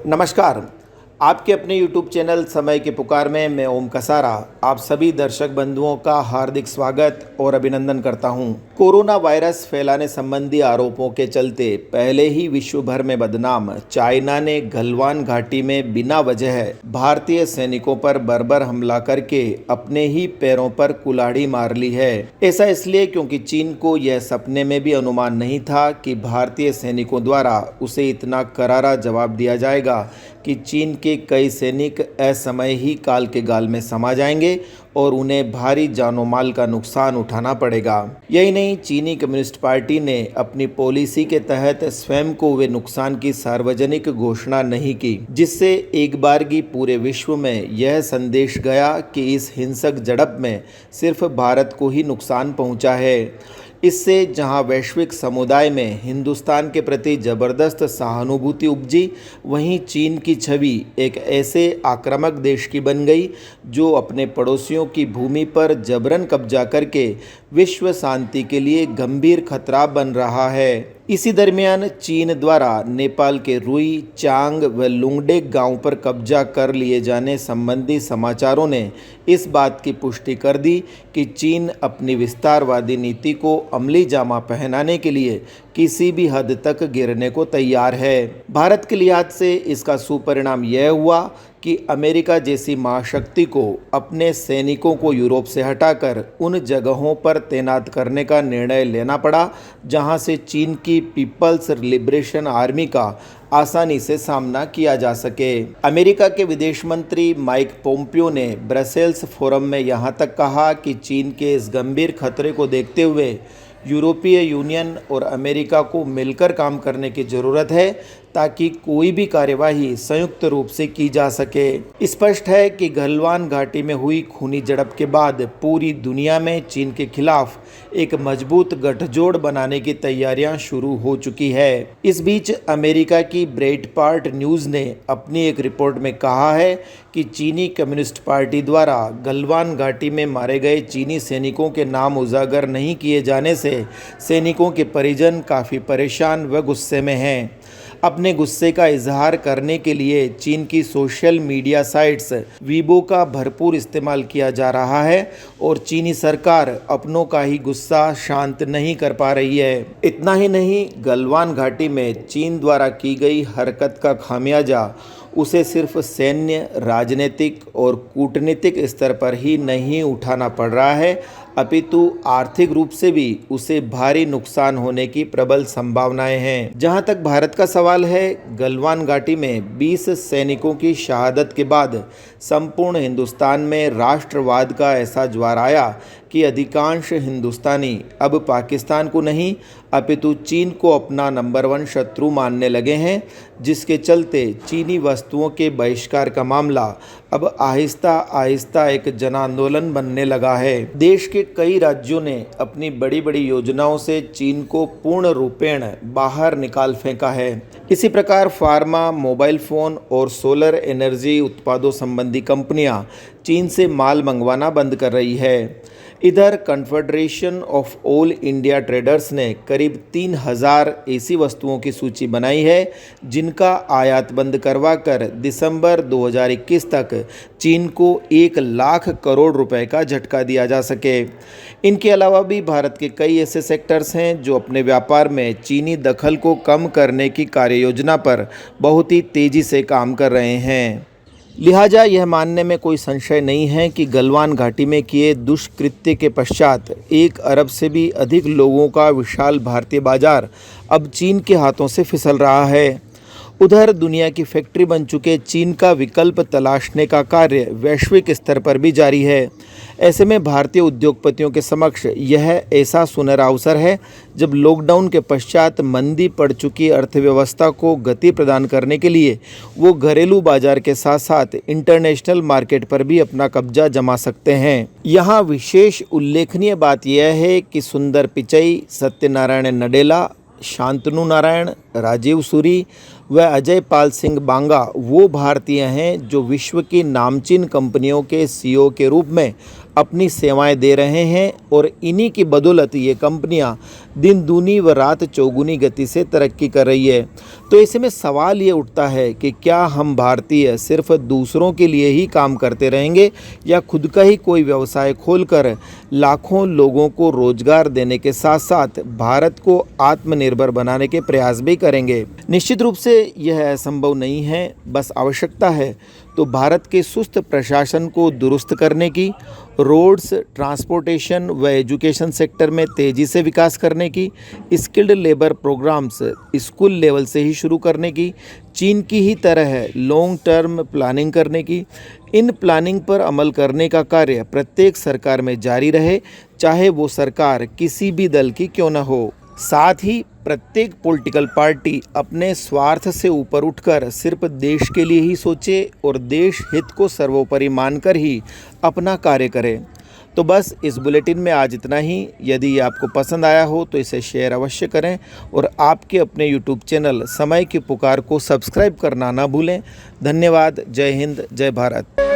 नमस्कार। आपके अपने YouTube चैनल समय की पुकार में मैं ओम कसारा आप सभी दर्शक बंधुओं का हार्दिक स्वागत और अभिनंदन करता हूं। कोरोना वायरस फैलाने संबंधी आरोपों के चलते पहले ही विश्व भर में बदनाम चाइना ने गलवान घाटी में बिना वजह भारतीय सैनिकों पर बर्बर हमला करके अपने ही पैरों पर कुल्हाड़ी मार ली है। ऐसा इसलिए क्योंकि चीन को यह सपने में भी अनुमान नहीं था कि भारतीय सैनिकों द्वारा उसे इतना करारा जवाब दिया जाएगा कि चीन के कई सैनिक असमय ही काल के गाल में समा जाएंगे और उन्हें भारी जानो माल का नुकसान उठाना पड़ेगा। यही नहीं, चीनी कम्युनिस्ट पार्टी ने अपनी पॉलिसी के तहत स्वयं को हुए नुकसान की सार्वजनिक घोषणा नहीं की, जिससे एक बारगी पूरे विश्व में यह संदेश गया कि इस हिंसक झड़प में सिर्फ भारत को ही नुकसान पहुंचा है। इससे जहां वैश्विक समुदाय में हिंदुस्तान के प्रति जबरदस्त सहानुभूति उपजी, वहीं चीन की छवि एक ऐसे आक्रामक देश की बन गई जो अपने पड़ोसियों की भूमि पर जबरन कब्जा करके विश्व शांति के लिए गंभीर खतरा बन रहा है। इसी दरमियान चीन द्वारा नेपाल के रुई, चांग व लुंगडेक गांव पर कब्जा कर लिए जाने संबंधी समाचारों ने इस बात की पुष्टि कर दी कि चीन अपनी विस्तारवादी नीति को अमली जामा पहनाने के लिए किसी भी हद तक गिरने को तैयार है। भारत के लिहाज से इसका सुपरिणाम यह हुआ कि अमेरिका जैसी महाशक्ति को अपने सैनिकों को यूरोप से हटाकर उन जगहों पर तैनात करने का निर्णय लेना पड़ा जहां से चीन की पीपल्स लिबरेशन आर्मी का आसानी से सामना किया जा सके। अमेरिका के विदेश मंत्री माइक पोम्पियो ने ब्रसेल्स फोरम में यहां तक कहा कि चीन के इस गंभीर खतरे को देखते हुए यूरोपीय यूनियन और अमेरिका को मिलकर काम करने की ज़रूरत है ताकि कोई भी कार्यवाही संयुक्त रूप से की जा सके। स्पष्ट है कि गलवान घाटी में हुई खूनी झड़प के बाद पूरी दुनिया में चीन के खिलाफ एक मजबूत गठजोड़ बनाने की तैयारियां शुरू हो चुकी है। इस बीच अमेरिका की ब्रेटपार्ट न्यूज़ ने अपनी एक रिपोर्ट में कहा है कि चीनी कम्युनिस्ट पार्टी द्वारा गलवान घाटी में मारे गए चीनी सैनिकों के नाम उजागर नहीं किए जाने से सैनिकों के परिजन काफ़ी परेशान व गुस्से में हैं। अपने गुस्से का इजहार करने के लिए चीन की सोशल मीडिया साइट्स वीबो का भरपूर इस्तेमाल किया जा रहा है और चीनी सरकार अपनों का ही गुस्सा शांत नहीं कर पा रही है। इतना ही नहीं, गलवान घाटी में चीन द्वारा की गई हरकत का खामियाजा उसे सिर्फ सैन्य, राजनीतिक और कूटनीतिक स्तर पर ही नहीं उठाना पड़ रहा है, अपितु आर्थिक रूप से भी उसे भारी नुकसान होने की प्रबल संभावनाएं हैं। जहां तक भारत का सवाल है, गलवान घाटी में 20 सैनिकों की शहादत के बाद संपूर्ण हिंदुस्तान में राष्ट्रवाद का ऐसा ज्वार आया कि अधिकांश हिंदुस्तानी अब पाकिस्तान को नहीं अपितु चीन को अपना नंबर 1 शत्रु मानने लगे हैं, जिसके चलते चीनी वस्तुओं के बहिष्कार का मामला अब आहिस्ता आहिस्ता एक जन आंदोलन बनने लगा है। देश के कई राज्यों ने अपनी बड़ी बड़ी योजनाओं से चीन को पूर्ण रूपेण बाहर निकाल फेंका है। इसी प्रकार फार्मा, मोबाइल फ़ोन और सोलर एनर्जी उत्पादों संबंधी कंपनियां चीन से माल मंगवाना बंद कर रही है। इधर confederation of all India traders ने करीब 3000 ऐसी वस्तुओं की सूची बनाई है जिनका आयात बंद करवाकर दिसंबर 2021 तक चीन को 1 लाख करोड़ रुपए का झटका दिया जा सके। इनके अलावा भी भारत के कई ऐसे सेक्टर्स हैं जो अपने व्यापार में चीनी दखल को कम करने की कार्ययोजना पर बहुत ही तेज़ी से काम कर रहे हैं। लिहाजा यह मानने में कोई संशय नहीं है कि गलवान घाटी में किए दुष्कृत्य के पश्चात 1 अरब से भी अधिक लोगों का विशाल भारतीय बाजार अब चीन के हाथों से फिसल रहा है। उधर दुनिया की फैक्ट्री बन चुके चीन का विकल्प तलाशने का कार्य वैश्विक स्तर पर भी जारी है। ऐसे में भारतीय उद्योगपतियों के समक्ष यह ऐसा सुनहरा अवसर है जब लॉकडाउन के पश्चात मंदी पड़ चुकी अर्थव्यवस्था को गति प्रदान करने के लिए वो घरेलू बाजार के साथ साथ इंटरनेशनल मार्केट पर भी अपना कब्जा जमा सकते हैं। यहाँ विशेष उल्लेखनीय बात यह है कि सुंदर पिचई, सत्यनारायण नडेला, शांतनु नारायण, राजीव सूरी व अजय पाल सिंह बांगा वो भारतीय हैं जो विश्व की नामचीन कंपनियों के सीईओ के रूप में अपनी सेवाएं दे रहे हैं और इन्हीं की बदौलत ये कंपनियां दिन दूनी व रात चौगुनी गति से तरक्की कर रही है। तो ऐसे में सवाल ये उठता है कि क्या हम भारतीय सिर्फ दूसरों के लिए ही काम करते रहेंगे या खुद का ही कोई व्यवसाय खोलकर लाखों लोगों को रोजगार देने के साथ साथ भारत को आत्मनिर्भर बनाने के प्रयास भी करेंगे। निश्चित रूप से यह असंभव नहीं है, बस आवश्यकता है तो भारत के सुस्त प्रशासन को दुरुस्त करने की, रोड्स, ट्रांसपोर्टेशन व एजुकेशन सेक्टर में तेज़ी से विकास करने की, skilled labour programs school level से ही शुरू करने की, चीन की ही तरह लॉन्ग टर्म प्लानिंग करने की। इन प्लानिंग पर अमल करने का कार्य प्रत्येक सरकार में जारी रहे, चाहे वो सरकार किसी भी दल की क्यों न हो। साथ ही प्रत्येक पॉलिटिकल पार्टी अपने स्वार्थ से ऊपर उठकर सिर्फ देश के लिए ही सोचे और देश हित को सर्वोपरि मानकर ही अपना कार्य करे। तो बस इस बुलेटिन में आज इतना ही। यदि आपको पसंद आया हो तो इसे शेयर अवश्य करें और आपके अपने यूट्यूब चैनल समय की पुकार को सब्सक्राइब करना ना भूलें। धन्यवाद। जय हिंद, जय भारत।